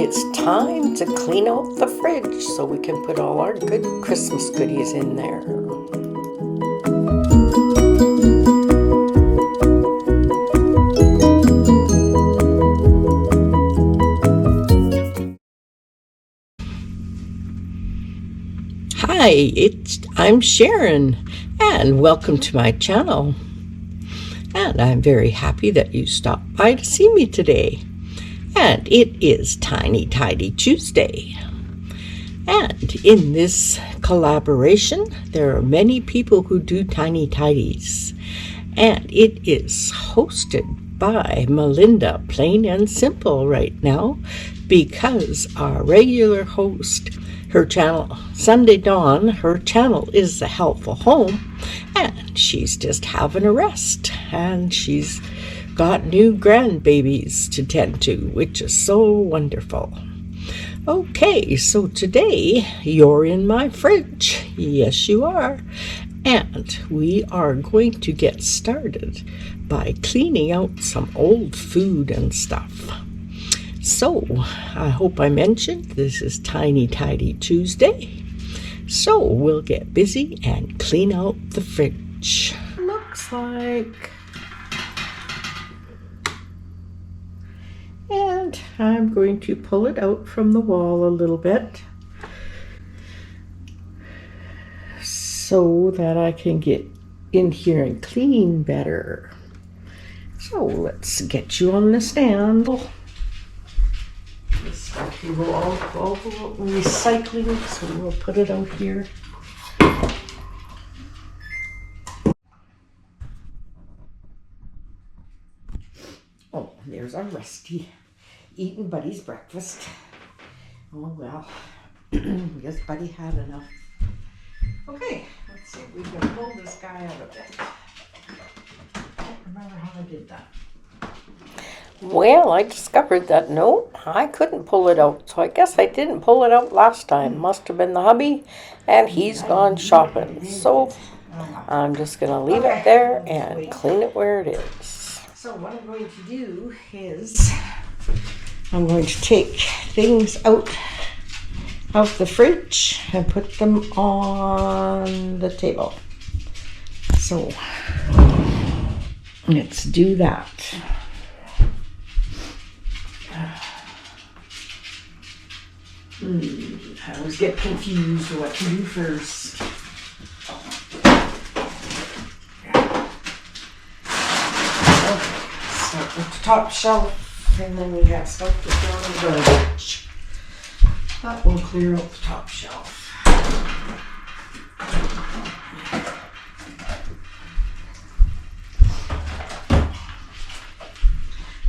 It's time to clean out the fridge so we can put all our good Christmas goodies in there. Hi, I'm Sharon, and welcome to my channel. And I'm very happy that you stopped by to see me today. And it is Tiny Tidy Tuesday. And in this collaboration, there are many people who do Tiny Tidies. And it is hosted by Melinda, plain and simple right now, because our regular host, her channel, Sunday Dawn, her channel is The Helpful Home, and she's just having a rest, and she's got new grandbabies to tend to, which is so wonderful. Okay, so today you're in my fridge. Yes, you are. And we are going to get started by cleaning out some old food and stuff. So, I hope I mentioned this is Tiny Tidy Tuesday. So, we'll get busy and clean out the fridge. Looks like. And I'm going to pull it out from the wall a little bit so that I can get in here and clean better. So, let's get you on the stand. This stuff will all go recycling, so we'll put it out here. Oh, there's our Rusty eating Buddy's breakfast. Oh well, guess Buddy had enough. Okay, let's see if we can pull this guy out of it. I don't remember how I did that. Well, I discovered that no, I couldn't pull it out, so I guess I didn't pull it out last time. Must have been the hubby, and he's gone shopping. So I'm just going to leave it there and clean it where it is. So what I'm going to do is I'm going to take things out of the fridge and put them on the table. So let's do that. I always get confused what to do first. Start with the top shelf, and then we have stuff to throw in the garbage. That will clear out the top shelf.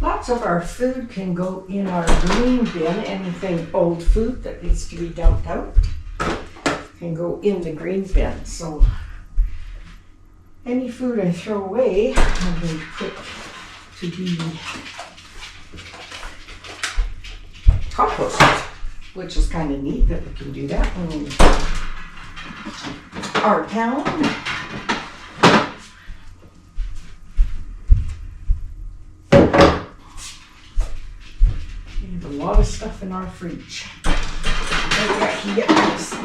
Lots of our food can go in our green bin. Anything old food that needs to be dumped out can go in the green bin. So any food I throw away, I'm going to put to be composted, which is kind of neat that we can do that in our town. We have a lot of stuff in our fridge. Maybe I can get this.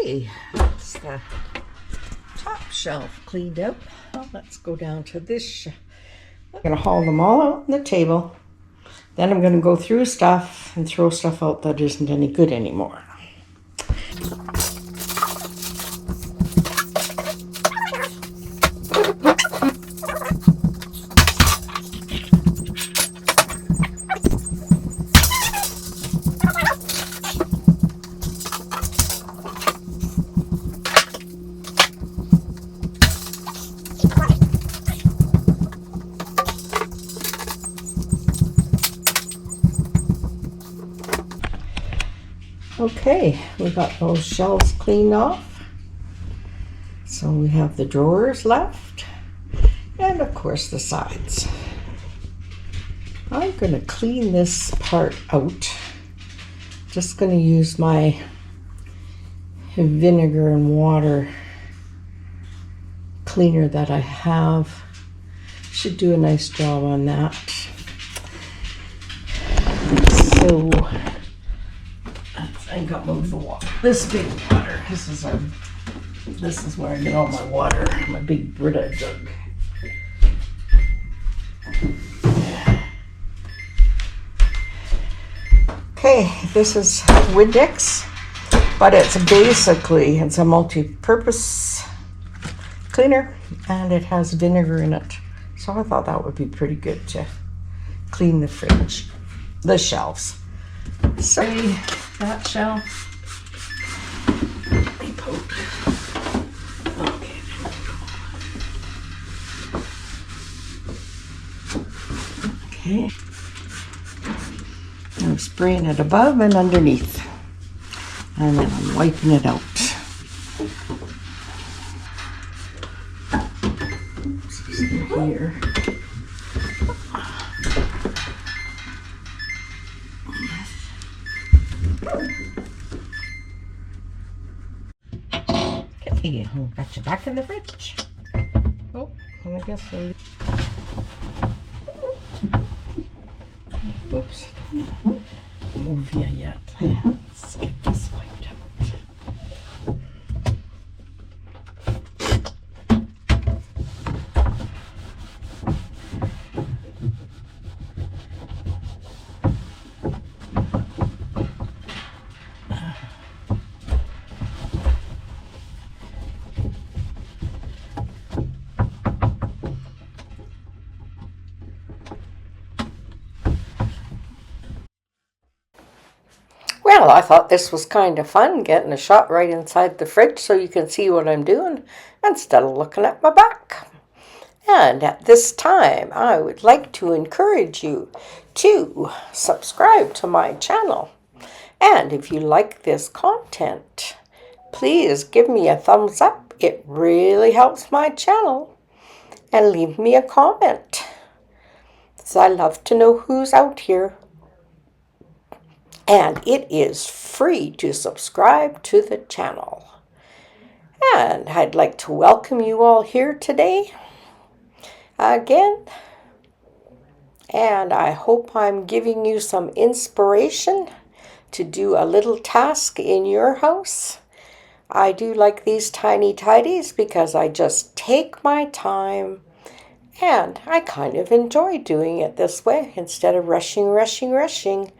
Okay, that's the top shelf cleaned up. Well, let's go down to this. I'm going to haul them all out on the table. Then I'm going to go through stuff and throw stuff out that isn't any good anymore. Okay, we got those shelves cleaned off. So we have the drawers left, and of course the sides. I'm going to clean this part out. Just going to use my vinegar and water cleaner that I have. Should do a nice job on that. So I got moved the water. This big water. This is where I get all my water. My big Brita jug. Okay, this is Windex, but it's a multi-purpose cleaner, and it has vinegar in it. So I thought that would be pretty good to clean the fridge, the shelves. So that shelf. Okay, there we go. Okay. I'm spraying it above and underneath, and then I'm wiping it out. Here. Okay, I'll got you back in the fridge. Oh, I guess I'll... Oops. Move you yet. Let's get this wiped out. Well, I thought this was kind of fun, getting a shot right inside the fridge so you can see what I'm doing instead of looking at my back. And at this time, I would like to encourage you to subscribe to my channel. And if you like this content, please give me a thumbs up. It really helps my channel. And leave me a comment, because I love to know who's out here. And it is free to subscribe to the channel. And I'd like to welcome you all here today again. And I hope I'm giving you some inspiration to do a little task in your house. I do like these tiny tidies because I just take my time, and I kind of enjoy doing it this way instead of rushing.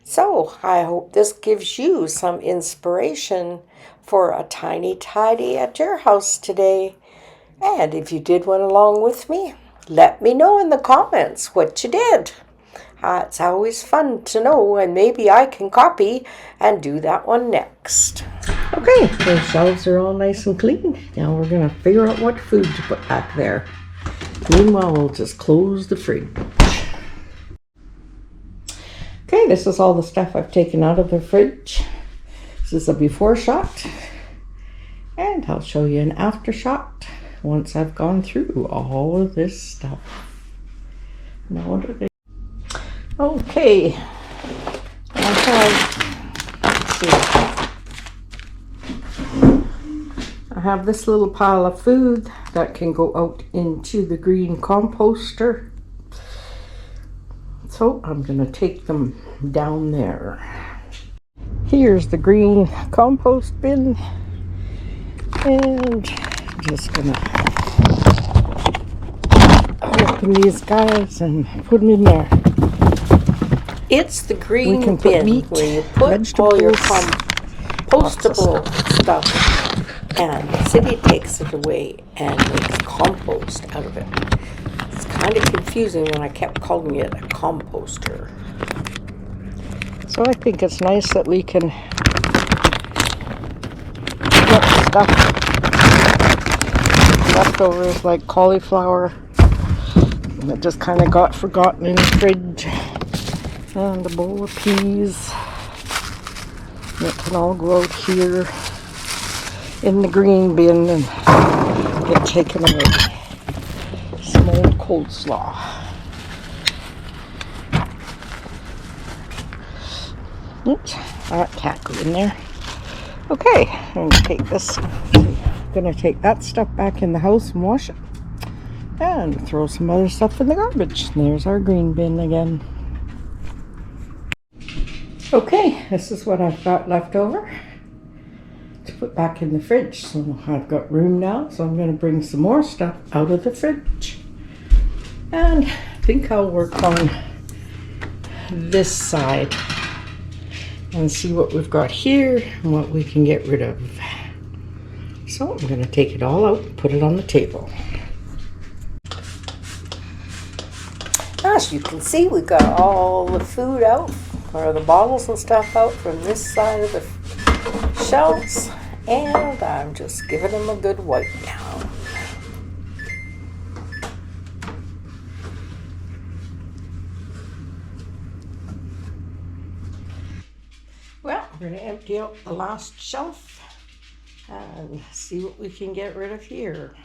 So I hope this gives you some inspiration for a tiny tidy at your house today. And if you did one along with me, let me know in the comments what you did. It's always fun to know, and maybe I can copy and do that one next. Okay, the shelves are all nice and clean. Now we're going to figure out what food to put back there. Meanwhile, we'll just close the fridge. Okay, this is all the stuff I've taken out of the fridge. This is a before shot, and I'll show you an after shot once I've gone through all of this stuff. Now what are they? Okay, I have this little pile of food that can go out into the green composter. So I'm going to take them down there. Here's the green compost bin, And just gonna open these guys and put them in there. It's the green bin meat, where you put all your compostable stuff, and the city takes it away and makes compost out of it. It's kind of confusing when I kept calling it a composter. So I think it's nice that we can get stuff, leftovers like cauliflower that just kind of got forgotten in the fridge, and a bowl of peas that can all go out here in the green bin and get taken away. Some old coleslaw. Oops, that can't go in there. Okay, I'm gonna take that stuff back in the house and wash it, and throw some other stuff in the garbage. And there's our green bin again. Okay, this is what I've got left over to put back in the fridge. So I've got room now, so I'm going to bring some more stuff out of the fridge. And I think I'll work on this side and see what we've got here and what we can get rid of. So I'm going to take it all out and put it on the table. As you can see, we've got all the food out, or the bottles and stuff out from this side of the shelves, and I'm just giving them a good wipe down. Well, we're going to empty out the last shelf and see what we can get rid of here.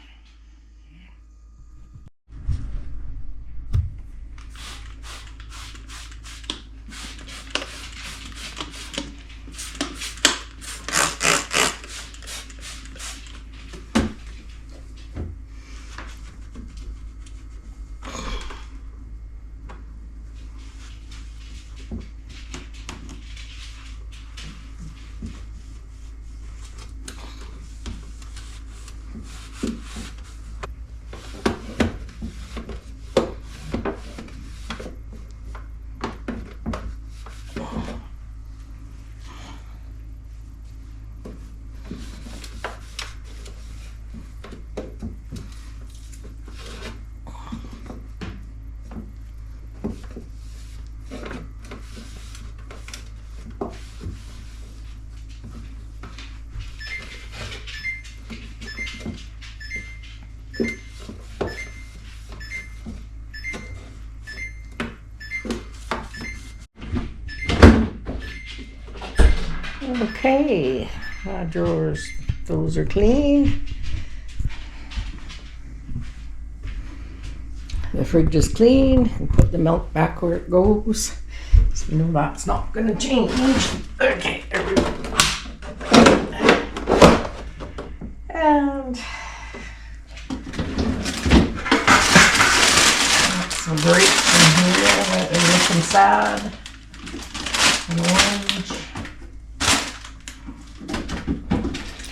Okay, our drawers, those are clean. The fridge is clean. We put the milk back where it goes. So you know that's not going to change. Okay, everyone. And some grapes in here that are looking sad. An orange.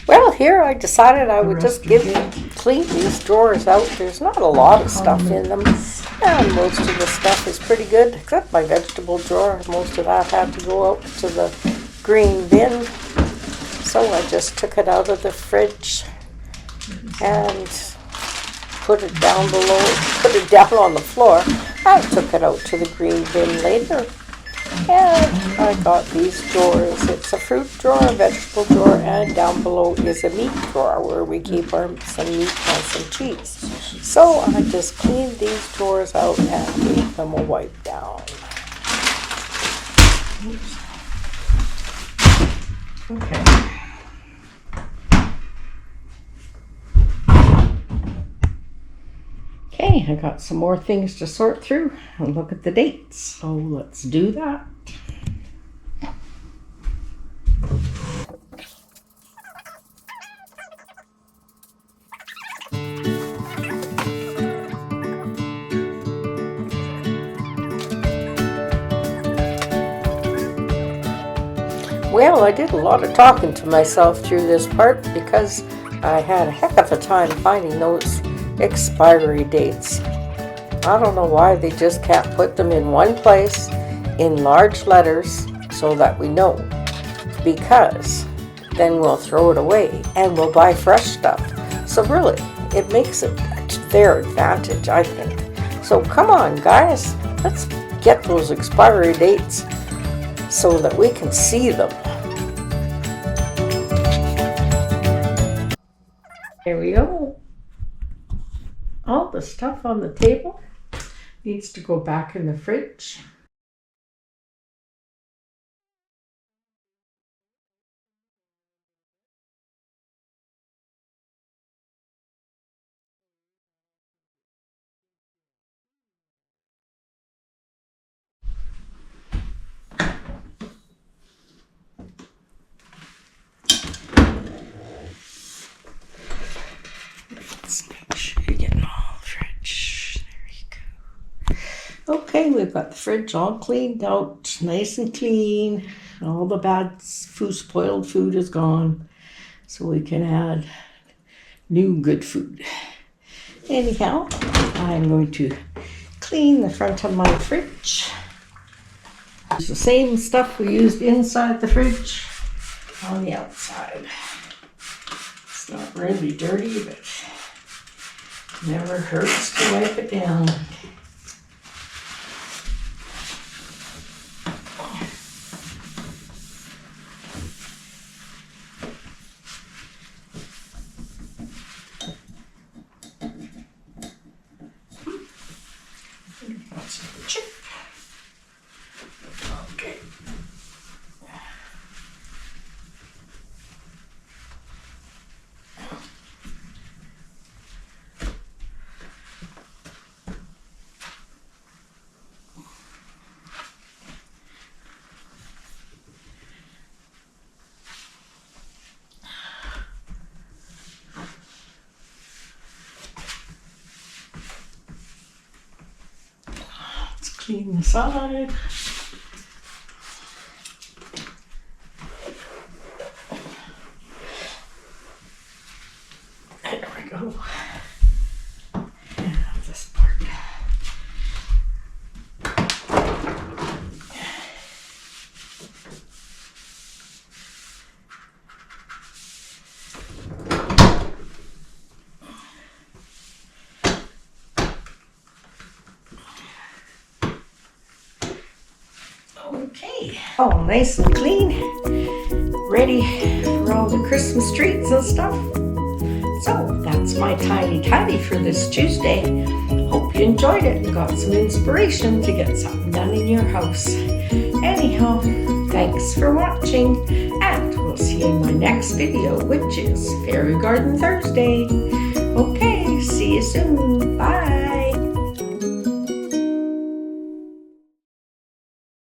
Well, here I decided I would just clean these drawers out. There's not a lot of stuff in them, and most of the stuff is pretty good, except my vegetable drawer. Most of that had to go out to the green bin, so I just took it out of the fridge and put it down below, put it down on the floor. I took it out to the green bin later. And I got these drawers. It's a fruit drawer, a vegetable drawer, and down below is a meat drawer where we keep some meat and some cheese. So I just cleaned these drawers out and gave them a wipe down. Okay. Okay, I got some more things to sort through and look at the dates. So let's do that. Well, I did a lot of talking to myself through this part because I had a heck of a time finding those expiry dates. I don't know why they just can't put them in one place in large letters so that we know, because then we'll throw it away and we'll buy fresh stuff. So really, it makes it to their advantage, I think. So come on, guys, let's get those expiry dates so that we can see them. Here we go. All the stuff on the table needs to go back in the fridge. Let's make sure you get all the fridge. There you go. Okay, we've got the fridge all cleaned out, nice and clean. All the bad food, spoiled food is gone, so we can add new good food. Anyhow, I'm going to clean the front of my fridge. It's the same stuff we used inside the fridge on the outside. It's not really dirty, but never hurts to wipe it down. Chip. Okay. Clean the side. There we go. And this part. Okay, all nice and clean, ready for all the Christmas treats and stuff. So that's my tiny tidy for this Tuesday. Hope you enjoyed it and got some inspiration to get something done in your house. Anyhow, thanks for watching, and we'll see you in my next video, which is Fairy Garden Thursday. Okay, see you soon. Bye.